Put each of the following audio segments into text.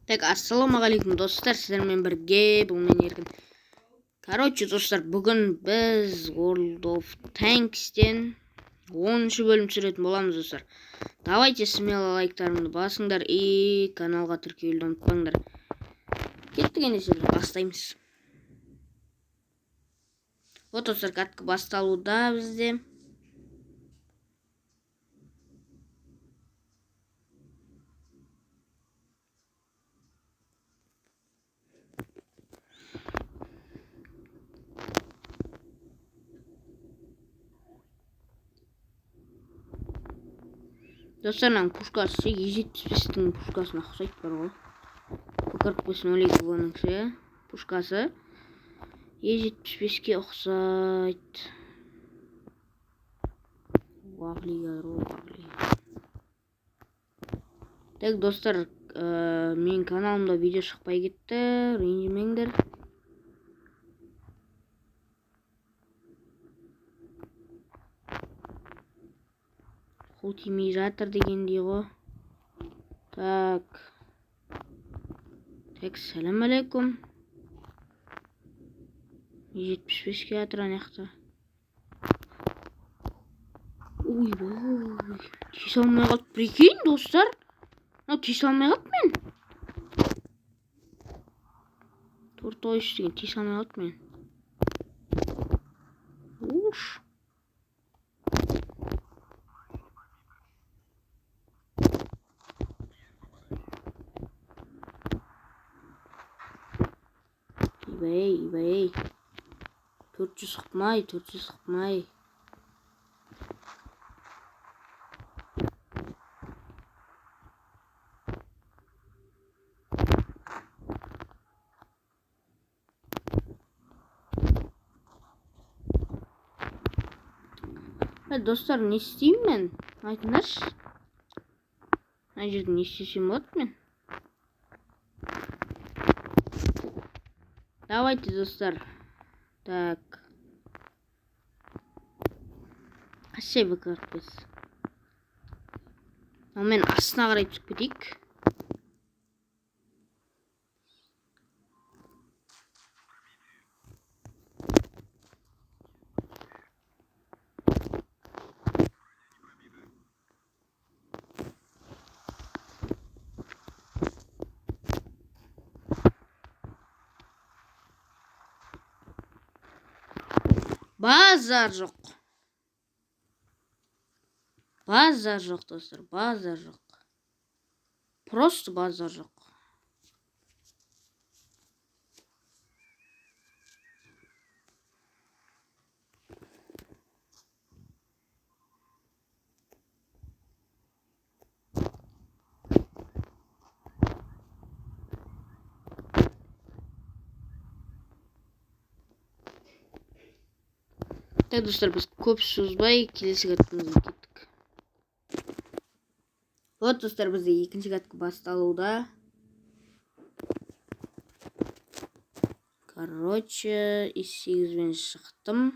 Так, ассалаумағалейкум достар, сіздермен бірге бұл мен Еркін. Короче, достар, бүгін біз World of Tanks'тен 10-шы бөлім түсіретін боламыз, достар. Давайте смело лайктарыңды басыңдар и каналға тіркелуді ұмытпаңдар. Кеттік ендеше, бастаймыз. Вот, достар, катка басталуда бізде. Достарынан пушкасы E75-тің пушкасына ұқсайды бар ғой. P45-02-ның пушкасы E75-ке ұқсайды. Уағли. Так, достар, мен каналымда видео шықпай кетті, ренжімеңдер. Қол тимей жатыр дегендей ғой. Так, сәлем алейкум. E75-ке жатыр анаяқта. Ой, тисе алмай қалды. Прикинь, достар. Тисе алмай қалды мен. Торт-ойыш деген тисе алмай қалды мен. Уш. Ибай. 400 қыпмай. Достар, не істеймін мен? Айтыңдаршы. Мына жерде не істесем болады мен? Давайте, достар. Так. Қашай бақырып. Мен астына қарай түсіп кетейік. Базар жоқ, достар, базар жоқ. Просто базар жоқ. Так, достар, біз көп созбай келесі каткамызға кеттік. Вот, достар, бізде екінші катка басталуда. Короче, из 8-мен шықтым.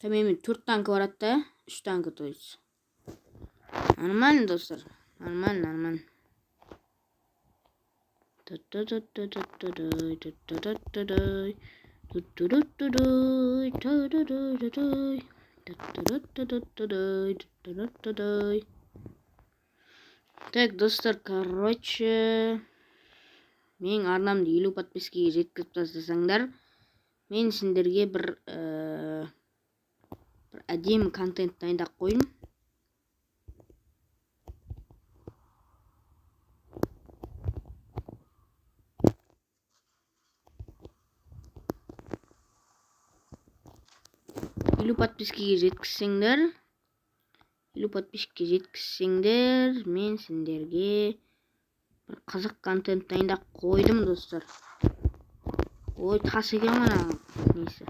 Мен 4 танкі барады да, 3 танкі, то есть. Нормально, достар, нормально. Так, достар, короче, мен арнамды 50 подпискаға жеткізіп тастасаңдар, мен сендерге бір әдемі контент дайындап қойдым. Подпискаға жеткізсеңдер, мен сендерге бір қызық контент дайындап қойдым, достар. Ой, тас екен ғана несі.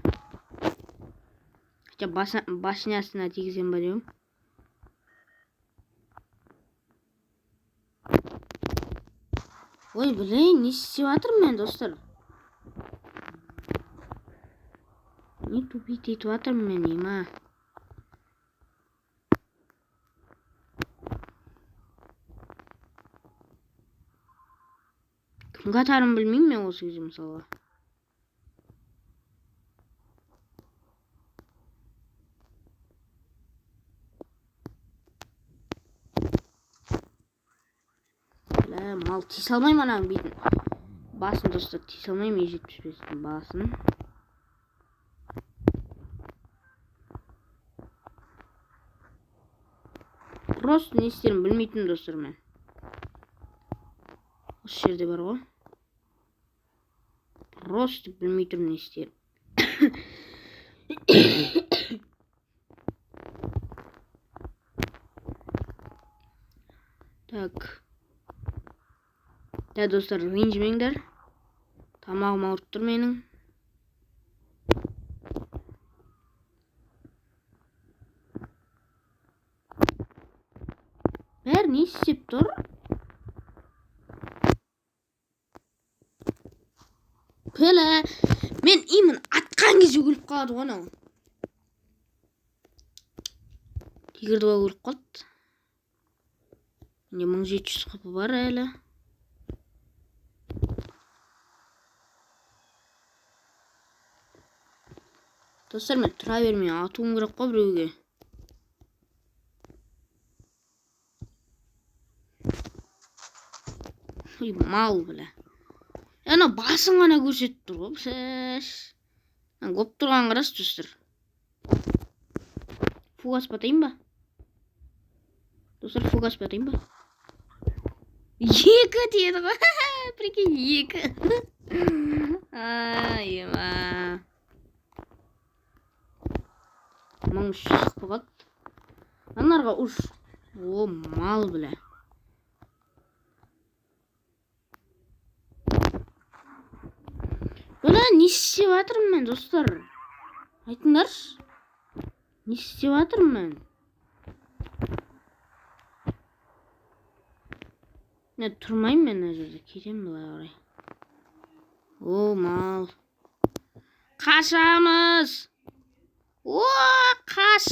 Хотя башнясына тегізем ба деймін. Ой, блин, не істеп жатырмын мен, достар. Не тупить етіп жатырмын мен, ема. кімге атарын білмеймін мен осы кезде мысалға. Мал тиісе алмаймын ананың бетін. Басын достар тиісе алмаймын E75-тің басын. Просто не істерін білмейтін достар мен. Осы жерде бар ғой. Просто білмей тұрмын не істерін. Так. Да, достар, ренжімеңдер. Тамағым ауырып тұр менің. Бәрі не істеп тұр? Пөлі, мен имын атқан кезде өліп қалады ғой анау. Тигірді ба өліп қалды. Менде 1700 қапы бар әлі. Достар, мен тұра бермей атуым керек қой біреуге. Ой, мал біле. Ана басын ғана көрсетіп тұр ғой. Сәш. Көп тұрған қарас, достар. Фугас батайын ба? Достар, фугас батайын ба? Екі деді ғой. Прикинь, екі. Айма. 1300 қылғат. Анарға ұш. О, мал біле. Бұна не істеп атырмын мен, достар? Айтыңдаршы. Не істеп атырмын мен? Мен тұрмайым мен мына жерде. Кетемін былай қарай. О, мал. Қашамыз. О, қаш.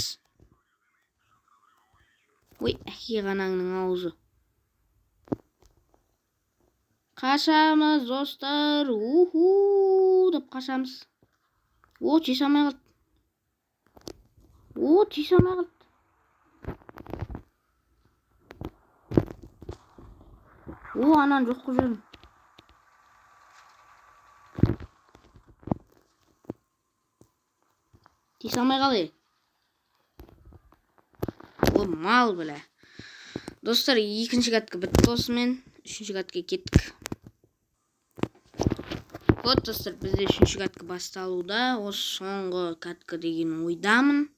Ой, әке ғанаңның аузы. Қашамыз, достар. Уху, деп қашамыз. О, тиісе алмай қалды. О, тиісе алмай қалды. О, ананы жоқ қылып жүрмін. Тиісе алмай қалды. О, мал біле. Достар, екінші катка бітті осымен. Үшінші катка кеттік. Вот, достар, бізде үшінші катка басталуда. Осы соңғы катка деген ойдамын.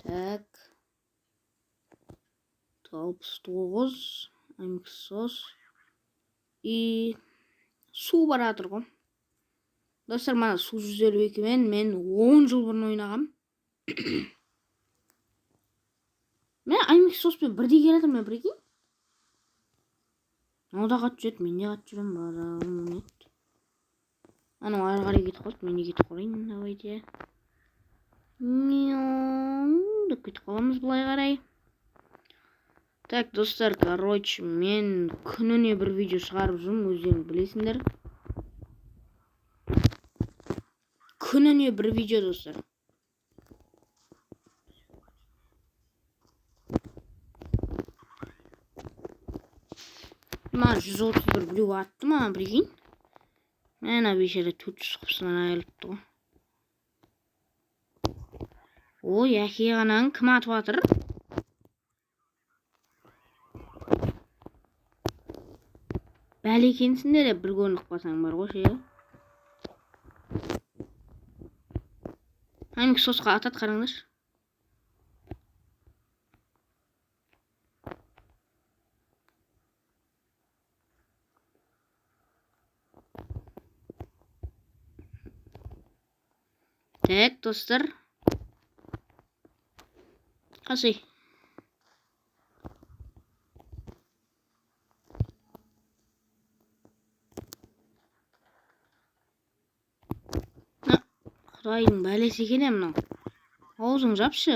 Так. 69. Аймексос. И су баратыр ғой. Достар, мана су 152 мен 10 жыл бұрын ойнағам. Мен аймексоспен бірдей келедім мен, прикинь. Ода қатып жүреді, мен де қатып жүрем, барам. Анау ары қарай кетіп қалды, мен де кетіп қалайын, давайте. Деп кетіп қаламыз былай қарай. Так, достар, короче, мен күніне бір видео шығарып жүрмін, өздерің білесіңдер. Күніне бір видео, достар. Маған 131 біреу атты маған, прикинь. Ана бейшара 400 қыпсынан айылыпты ғой. Ой, әке ғанаң кім атып атыр? Бәле екенсіңдер, бір көрініп қалсаң бар ғой ше. Аймексосқа атат қараңдар. Так, достар. Қашай. Құдайдың бәлесі екен мынау. Аузың жапшы.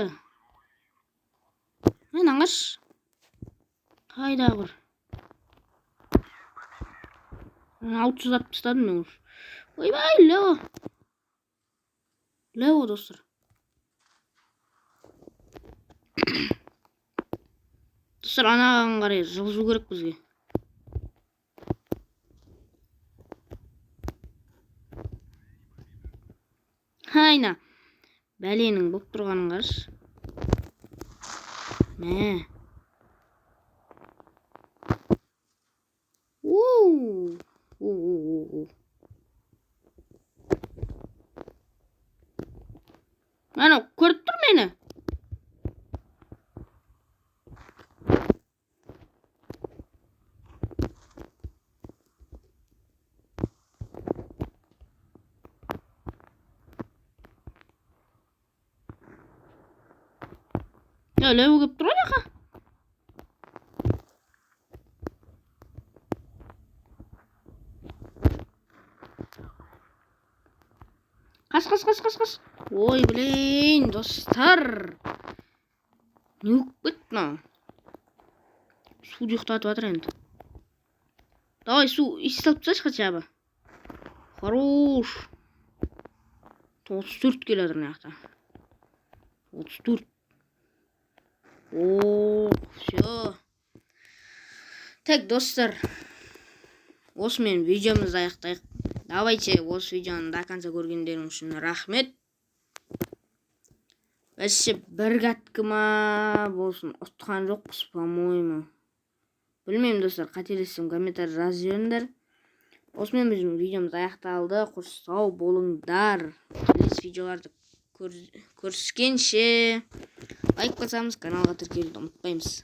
Мен аңғаш. Қайда бір. 600 атып тастадым мен уже. Ойбай, Лео. Лео достар. Достар, анаған қарай жылжу керек бізге. Хайна. Бәленің болып тұрғанын қарашы. Мә. Ана, көріп тұр мені. Лео келіп тұр ғой. Қас. Ой, блин, достар. Не өкпет мынау. Су ұйықтатып жатыр енді. Давай, су иіс салып тасташы хотя бы. Хорош. 34 келе жатыр мына жақта. 34. О, все. Так, достар. Осымен видеомызды аяқтайық. Давайте осы видеоны до конца көргендерің үшін рахмет. Бәсе бір кәткі ма болсын, ұтқан жоқпыз, по-моему. Білмеймін, достар, қателессем комментарий жазып жіберіңдер. Осымен біздің видеомыз аяқталды. Қош сау болыңдар. Келесі видеоларды көріскенше лайк басамыз, каналға тіркелуді ұмытпаймыз.